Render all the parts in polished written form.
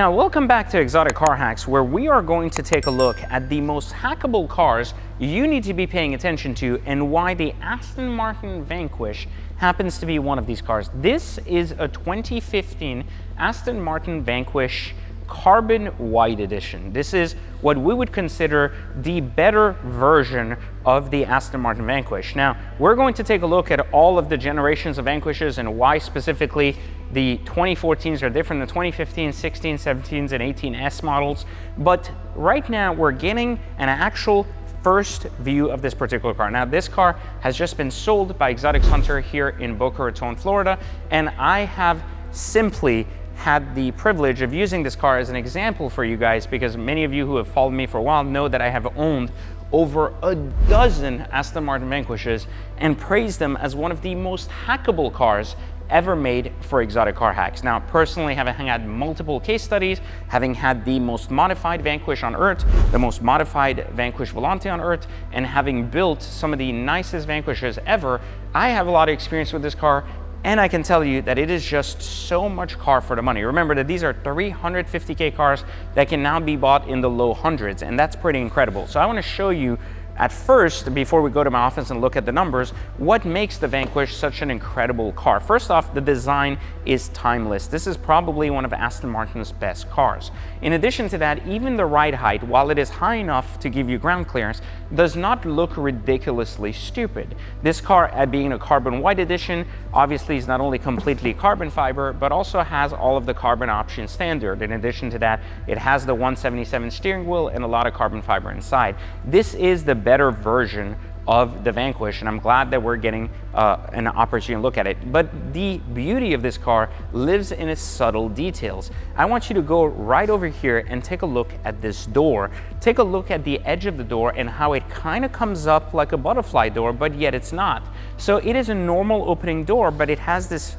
Now, welcome back to Exotic Car Hacks, where we are going to take a look at the most hackable cars you need to be paying attention to and why the Aston Martin Vanquish happens to be one of these cars. This is a 2015 Aston Martin Vanquish Carbon White Edition. This is what we would consider the better version of the Aston Martin Vanquish. Now, we're going to take a look at all of the generations of Vanquishes and why specifically the 2014s are different than 2015, 16, 17s, and 18S models. But right now, we're getting an actual first view of this particular car. Now, this car has just been sold by Exotics Hunter here in Boca Raton, Florida, and I have simply had the privilege of using this car as an example for you guys, because many of you who have followed me for a while know that I have owned over a dozen Aston Martin Vanquishes and praised them as one of the most hackable cars ever made for Exotic Car Hacks. Now, personally, having had multiple case studies, having had the most modified Vanquish on earth, the most modified Vanquish Volante on earth, and having built some of the nicest Vanquishes ever, I have a lot of experience with this car, and I can tell you that it is just so much car for the money. Remember that these are 350K cars that can now be bought in the low hundreds, and that's pretty incredible. So I want to show you at first, before we go to my office and look at the numbers, what makes the Vanquish such an incredible car. First off, the design is timeless. This is probably one of Aston Martin's best cars. In addition to that, even the ride height, while it is high enough to give you ground clearance, does not look ridiculously stupid. This car, at being a carbon white edition, obviously is not only completely carbon fiber, but also has all of the carbon options standard. In addition to that, it has the 177 steering wheel and a lot of carbon fiber inside. This is the better version of the Vanquish, and I'm glad that we're getting an opportunity to look at it. But the beauty of this car lives in its subtle details. I want you to go right over here and take a look at this door. Take a look at the edge of the door and how it kind of comes up like a butterfly door, but yet it's not. So it is a normal opening door, but it has this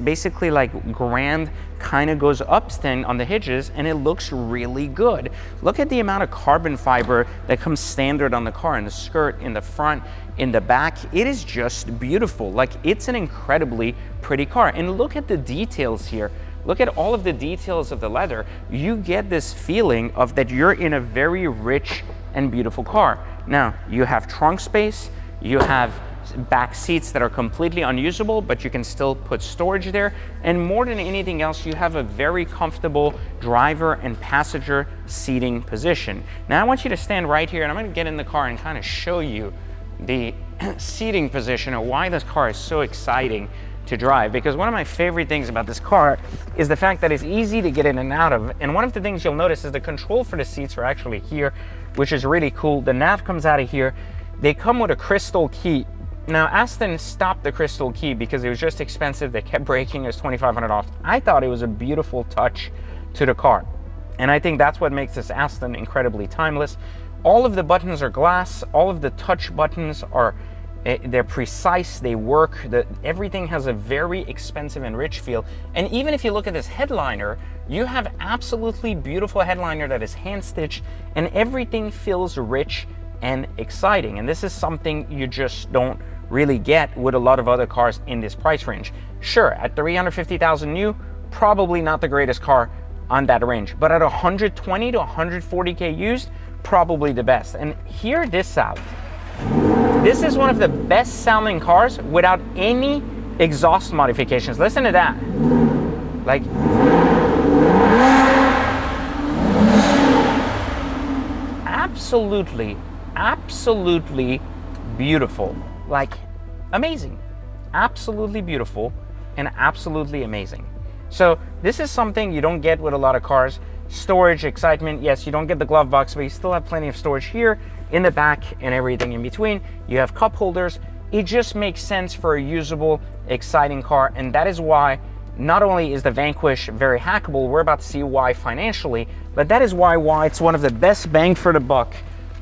basically like grand kind of goes up thing on the hinges, and it looks really good. Look at the amount of carbon fiber that comes standard on the car, in the skirt, in the front, in the back. It is just beautiful. Like, it's an incredibly pretty car. And look at the details here. Look at all of the details of the leather. You get this feeling of that you're in a very rich and beautiful car. Now, you have trunk space, you have back seats that are completely unusable, but you can still put storage there. And more than anything else, you have a very comfortable driver and passenger seating position. Now, I want you to stand right here, and I'm going to get in the car and kind of show you the seating position and why this car is so exciting to drive. Because one of my favorite things about this car is the fact that it's easy to get in and out of. And one of the things you'll notice is the control for the seats are actually here, which is really cool. The nav comes out of here. They come with a crystal key. Now, Aston stopped the crystal key because it was just expensive. They kept breaking. It was $2,500. I thought it was a beautiful touch to the car. And I think that's what makes this Aston incredibly timeless. All of the buttons are glass. All of the touch buttons are, they're precise, they work. Everything has a very expensive and rich feel. And even if you look at this headliner, you have absolutely beautiful headliner that is hand stitched, and everything feels rich and exciting. And this is something you just don't really get with a lot of other cars in this price range. Sure, at 350,000 new, probably not the greatest car on that range, but at 120 to 140K used, probably the best. And hear this out. This is one of the best sounding cars without any exhaust modifications. Listen to that. Like, absolutely beautiful. Like, amazing. Absolutely beautiful and absolutely amazing. So this is something you don't get with a lot of cars. Storage, excitement, yes, you don't get the glove box, but you still have plenty of storage here in the back and everything in between. You have cup holders. It just makes sense for a usable, exciting car, and that is why not only is the Vanquish very hackable, we're about to see why financially, but that is why it's one of the best bang for the buck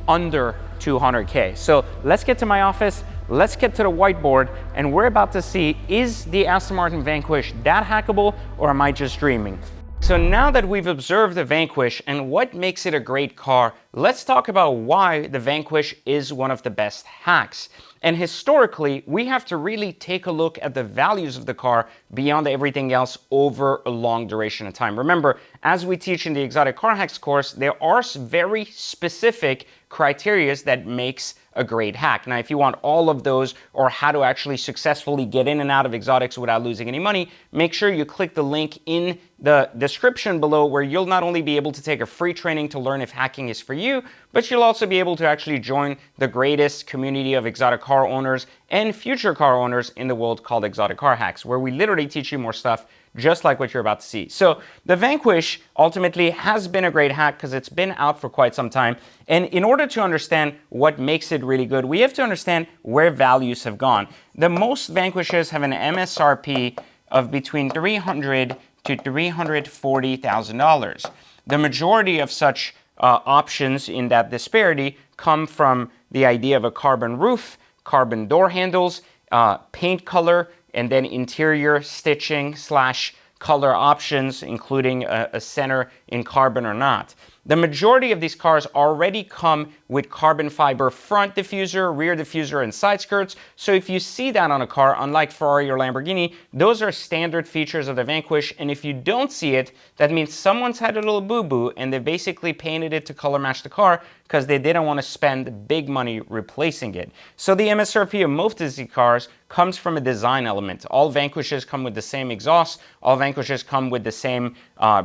under 200K. So let's get to my office, let's get to the whiteboard, and we're about to see, is the Aston Martin Vanquish that hackable, or am I just dreaming? So now that we've observed the Vanquish and what makes it a great car, let's talk about why the Vanquish is one of the best hacks. And historically, we have to really take a look at the values of the car beyond everything else over a long duration of time. Remember, as we teach in the Exotic Car Hacks course, there are very specific criteria that makes a great hack. Now, if you want all of those or how to actually successfully get in and out of exotics without losing any money, make sure you click the link in the description below, where you'll not only be able to take a free training to learn if hacking is for you, but you'll also be able to actually join the greatest community of exotic car owners and future car owners in the world called Exotic Car Hacks, where we literally teach you more stuff just like what you're about to see. So the Vanquish ultimately has been a great hack because it's been out for quite some time. And in order to understand what makes it really good, we have to understand where values have gone. The most Vanquishes have an MSRP of between $300,000 to $340,000. The majority of such options in that disparity come from the idea of a carbon roof, carbon door handles, paint color, and then interior stitching / color options, including a center in carbon or not. The majority of these cars already come with carbon fiber front diffuser, rear diffuser, and side skirts. So if you see that on a car, unlike Ferrari or Lamborghini, those are standard features of the Vanquish. And if you don't see it, that means someone's had a little boo-boo and they basically painted it to color match the car because they didn't want to spend big money replacing it. So the MSRP of most of these cars comes from a design element. All Vanquishes come with the same exhaust. All Vanquishes come with the same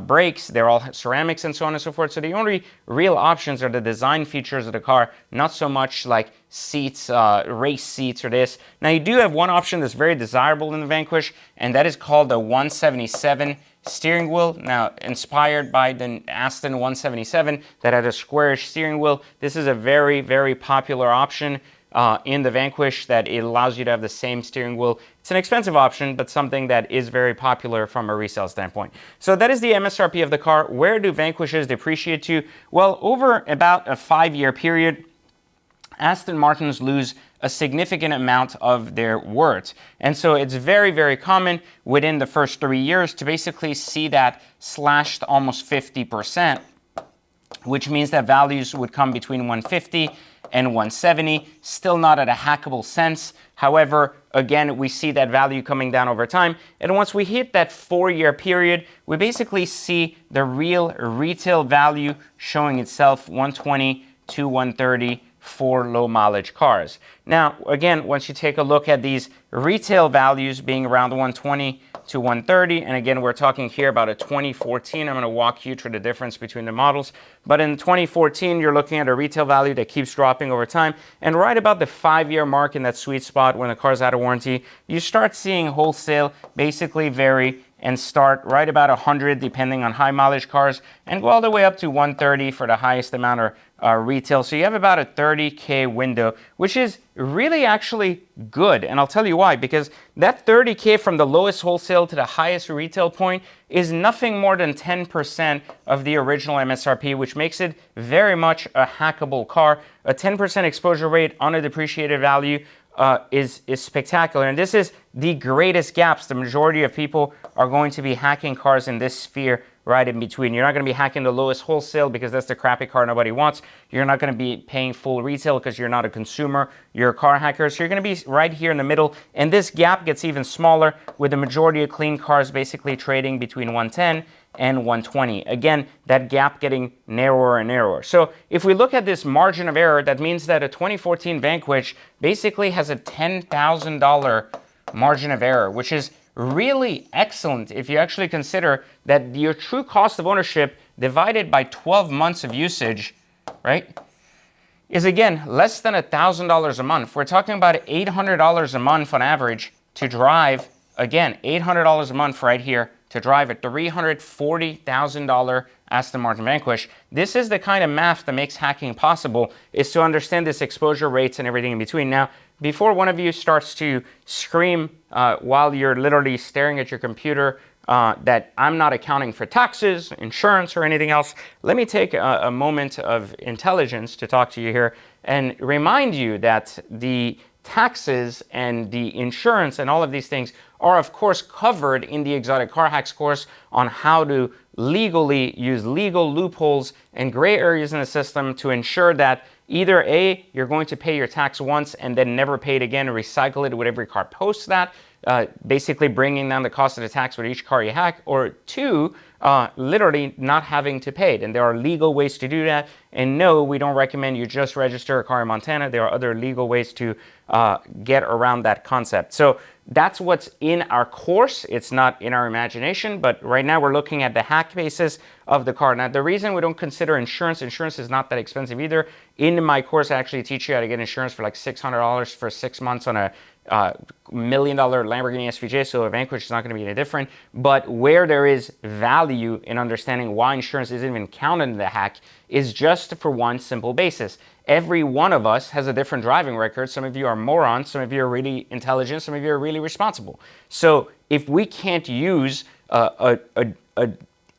brakes. They're all ceramics and so on and so forth. So the only real options are the design features of the car, not so much like seats, race seats or this. Now you do have one option that's very desirable in the Vanquish, and that is called the 177 steering wheel. Now, inspired by the Aston 177 that had a squarish steering wheel, this is a very, very popular option in the Vanquish, that it allows you to have the same steering wheel. It's an expensive option, but something that is very popular from a resale standpoint. So that is the MSRP of the car. Where do Vanquishes depreciate to? Well, over about a 5-year period, Aston Martins lose a significant amount of their worth. And so it's very, very common within the first 3 years to basically see that slashed almost 50%, which means that values would come between 150 and 170, still not at a hackable sense. However, again, we see that value coming down over time. And once we hit that 4-year period, we basically see the real retail value showing itself 120 to 130 for low mileage cars. Now, again, once you take a look at these retail values being around 120 to 130, and again, we're talking here about a 2014. I'm going to walk you through the difference between the models. But in 2014, you're looking at a retail value that keeps dropping over time. And right about the 5-year mark, in that sweet spot when the car's out of warranty, you start seeing wholesale basically vary and start right about 100 depending on high mileage cars, and go all the way up to 130 for the highest amount of retail. So you have about a 30K window, which is really actually good. And I'll tell you why, because that 30K from the lowest wholesale to the highest retail point is nothing more than 10% of the original MSRP, which makes it very much a hackable car. A 10% exposure rate on a depreciated value is spectacular. And this is the greatest gaps. The majority of people are going to be hacking cars in this sphere right in between. You're not going to be hacking the lowest wholesale because that's the crappy car nobody wants. You're not going to be paying full retail because you're not a consumer. You're a car hacker. So you're going to be right here in the middle. And this gap gets even smaller with the majority of clean cars basically trading between 110 and 120. Again, that gap getting narrower and narrower. So if we look at this margin of error, that means that a 2014 Vanquish basically has a $10,000 margin of error, which is really excellent if you actually consider that your true cost of ownership divided by 12 months of usage, right, is again less than $1,000 a month. We're talking about $800 a month on average to drive, again, $800 a month right here to drive a $340,000 Aston Martin Vanquish. This is the kind of math that makes hacking possible, is to understand this exposure rates and everything in between. Now, before one of you starts to scream while you're literally staring at your computer that I'm not accounting for taxes, insurance, or anything else, let me take a moment of intelligence to talk to you here and remind you that the taxes and the insurance and all of these things are of course covered in the Exotic Car Hacks course on how to legally use legal loopholes and gray areas in the system to ensure that Either A, you're going to pay your tax once and then never pay it again and recycle it with every car post that, basically bringing down the cost of the tax with each car you hack, or two, literally not having to pay it. And there are legal ways to do that. And no, we don't recommend you just register a car in Montana. There are other legal ways to get around that concept. So that's what's in our course. It's not in our imagination, but right now we're looking at the hack basis of the car. Now, the reason we don't consider insurance is not that expensive either. In my course, I actually teach you how to get insurance for like $600 for 6 months on a $1 million Lamborghini SVJ, so a Vanquish is not going to be any different. But where there is value in understanding why insurance isn't even counted in the hack is just for one simple basis. Every one of us has a different driving record. Some of you are morons, some of you are really intelligent, some of you are really responsible. So if we can't use a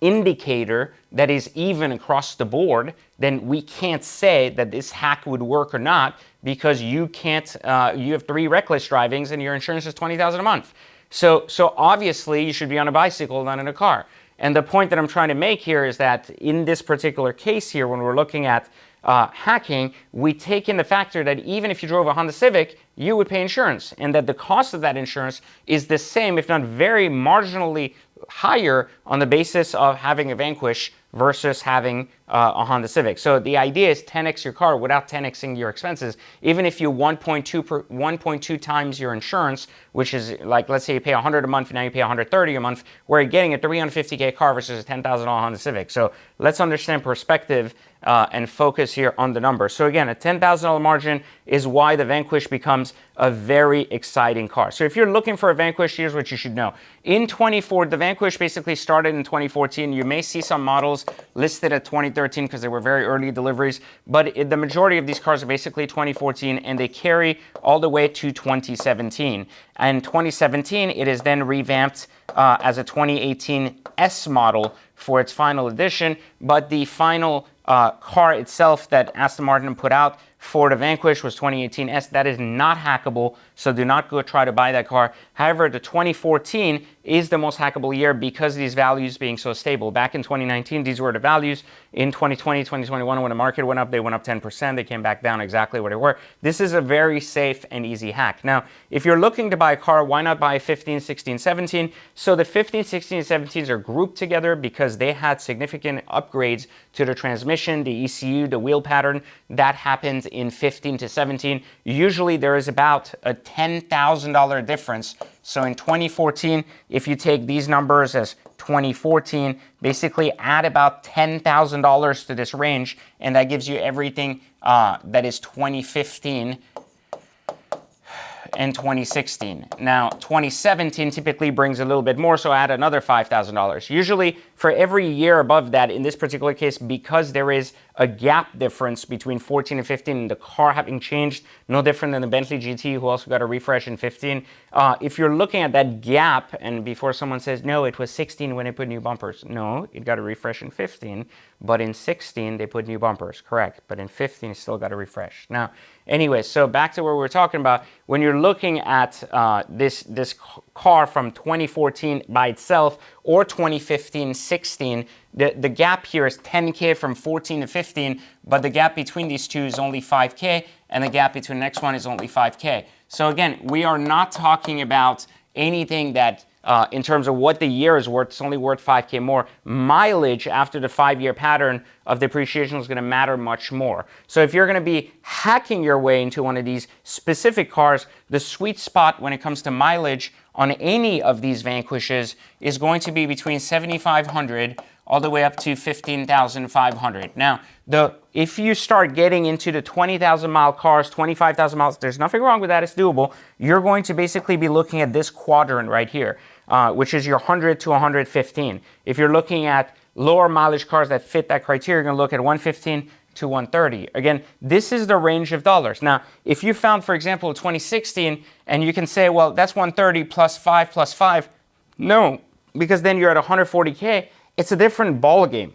indicator that is even across the board, then we can't say that this hack would work or not, because you can't, you have 3 reckless drivings and your insurance is $20,000 a month. So obviously you should be on a bicycle, not in a car. And the point that I'm trying to make here is that in this particular case here, when we're looking at hacking, we take in the factor that even if you drove a Honda Civic, you would pay insurance, and that the cost of that insurance is the same, if not very marginally higher, on the basis of having a Vanquish versus having a Honda Civic. So the idea is 10x your car without 10xing your expenses. Even if you 1.2 times your insurance, which is like, let's say you pay $100 a month and now you pay $130 a month, we're getting a $350K car versus a $10,000 Honda Civic. So let's understand perspective and focus here on the number. So again, a $10,000 margin is why the Vanquish becomes a very exciting car. So if you're looking for a Vanquish, here's what you should know. In 24, the Vanquish basically started in 2014. You may see some models listed at 2013 because they were very early deliveries, but the majority of these cars are basically 2014, and they carry all the way to 2017. And 2017, it is then revamped as a 2018 S model for its final edition, but the final car itself that Aston Martin put out for the Vanquish was 2018 S. That is not hackable, so do not go try to buy that car. However, the 2014 is the most hackable year because of these values being so stable. Back in 2019, these were the values. In 2020, 2021, when the market went up, they went up 10%. They came back down exactly where they were. This is a very safe and easy hack. Now, if you're looking to buy a car, why not buy 15, 16, 17? So the 15, 16, and 17s are grouped together because they had significant upgrades to the transmission, the ECU, the wheel pattern. That happens in 15 to 17. Usually there is about a $10,000 difference. So in 2014, if you take these numbers as 2014, basically add about $10,000 to this range, and that gives you everything that is 2015 and 2016. Now, 2017 typically brings a little bit more, so add another $5,000. Usually, for every year above that, in this particular case, because there is a gap difference between 14 and 15, and the car having changed, no different than the Bentley GT, who also got a refresh in 15. If you're looking at that gap, and before someone says, no, it was 16 when they put new bumpers. No, it got a refresh in 15, but in 16, they put new bumpers, correct. But in 15, it still got a refresh. Now, anyway, so back to what we were talking about. When you're looking at this car from 2014 by itself, or 2015, 16, the gap here is 10K from 14 to 15, but the gap between these two is only 5K, and the gap between the next one is only 5K. So again, we are not talking about anything that in terms of what the year is worth, it's only worth 5K more. Mileage after the 5-year pattern of depreciation is going to matter much more. So if you're going to be hacking your way into one of these specific cars, the sweet spot when it comes to mileage on any of these Vanquishes is going to be between 7,500 all the way up to 15,500. Now, if you start getting into the 20,000 mile cars, 25,000 miles, there's nothing wrong with that, it's doable. You're going to basically be looking at this quadrant right here, which is your 100 to 115. If you're looking at lower mileage cars that fit that criteria, you're going to look at 115 to 130. Again, this is the range of dollars. Now, if you found, for example, 2016, and you can say, well, that's 130 plus 5. No, because then you're at 140K. It's a different ball game.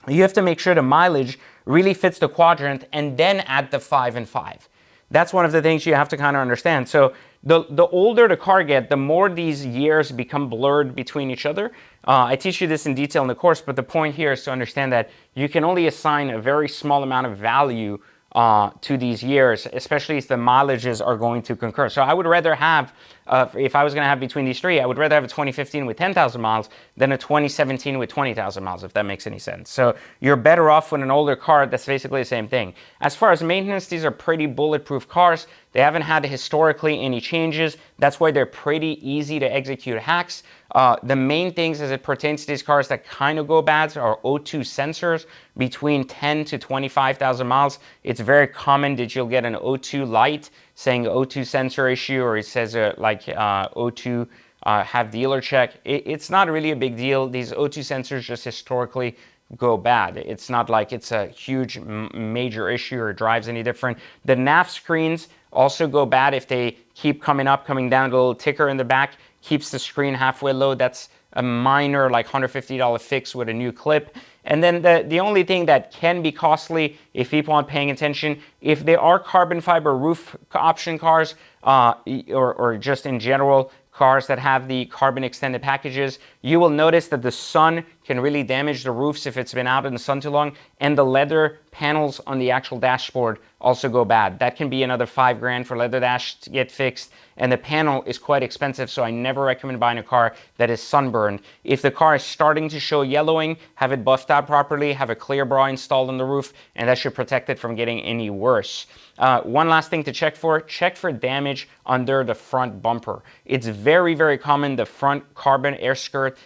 You have to make sure the mileage really fits the quadrant and then add the 5 and 5. That's one of the things you have to kind of understand. So the older the car gets, the more these years become blurred between each other. I teach you this in detail in the course, but the point here is to understand that you can only assign a very small amount of value to these years, especially if the mileages are going to concur. So I would rather have, if I was going to have between these three, I would rather have a 2015 with 10,000 miles than a 2017 with 20,000 miles, if that makes any sense. So you're better off with an older car that's basically the same thing. As far as maintenance, these are pretty bulletproof cars. They haven't had historically any changes. That's why they're pretty easy to execute hacks. The main things as it pertains to these cars that kind of go bad are O2 sensors between 10 to 25,000 miles. It's very common that you'll get an O2 light saying O2 sensor issue, or it says O2 have dealer check. It's not really a big deal. These O2 sensors just historically go bad. It's not like it's a huge major issue or drives any different. The nav screens also go bad if they keep coming up, coming down. The little ticker in the back keeps the screen halfway low. That's a minor like $150 fix with a new clip. And then the only thing that can be costly if people aren't paying attention, if they are carbon fiber roof option cars or just in general cars that have the carbon extended packages, you will notice that the sun can really damage the roofs if it's been out in the sun too long, and the leather panels on the actual dashboard also go bad. That can be another $5 grand for leather dash to get fixed, and the panel is quite expensive, so I never recommend buying a car that is sunburned. If the car is starting to show yellowing, have it buffed out properly, have a clear bra installed on the roof, and that should protect it from getting any worse. One last thing to check for damage under the front bumper. It's very, very common. The front carbon air skirt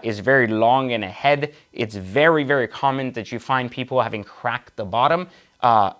is very long and ahead. It's very, very common that you find people having cracked the bottom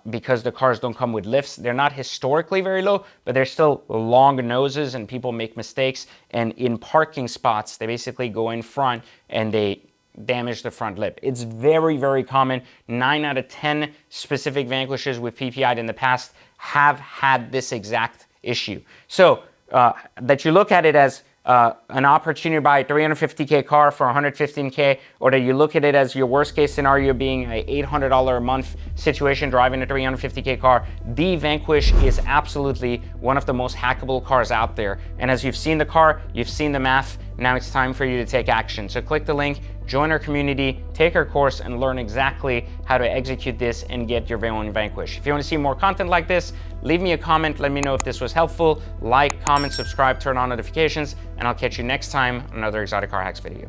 because the cars don't come with lifts. They're not historically very low, but they're still long noses and people make mistakes. And in parking spots, they basically go in front and they damage the front lip. It's very, very common. 9 out of 10 specific Vanquishes with PPI'd in the past have had this exact issue. So that you look at it as an opportunity to buy a $350K car for $115K, or that you look at it as your worst case scenario being a $800 a month situation driving a $350K car, the Vanquish is absolutely one of the most hackable cars out there. And as you've seen the car, you've seen the math, now it's time for you to take action. So click the link, join our community, take our course, and learn exactly how to execute this and get your very own Vanquish. If you want to see more content like this, leave me a comment, let me know if this was helpful. Like, comment, subscribe, turn on notifications, and I'll catch you next time on another Exotic Car Hacks video.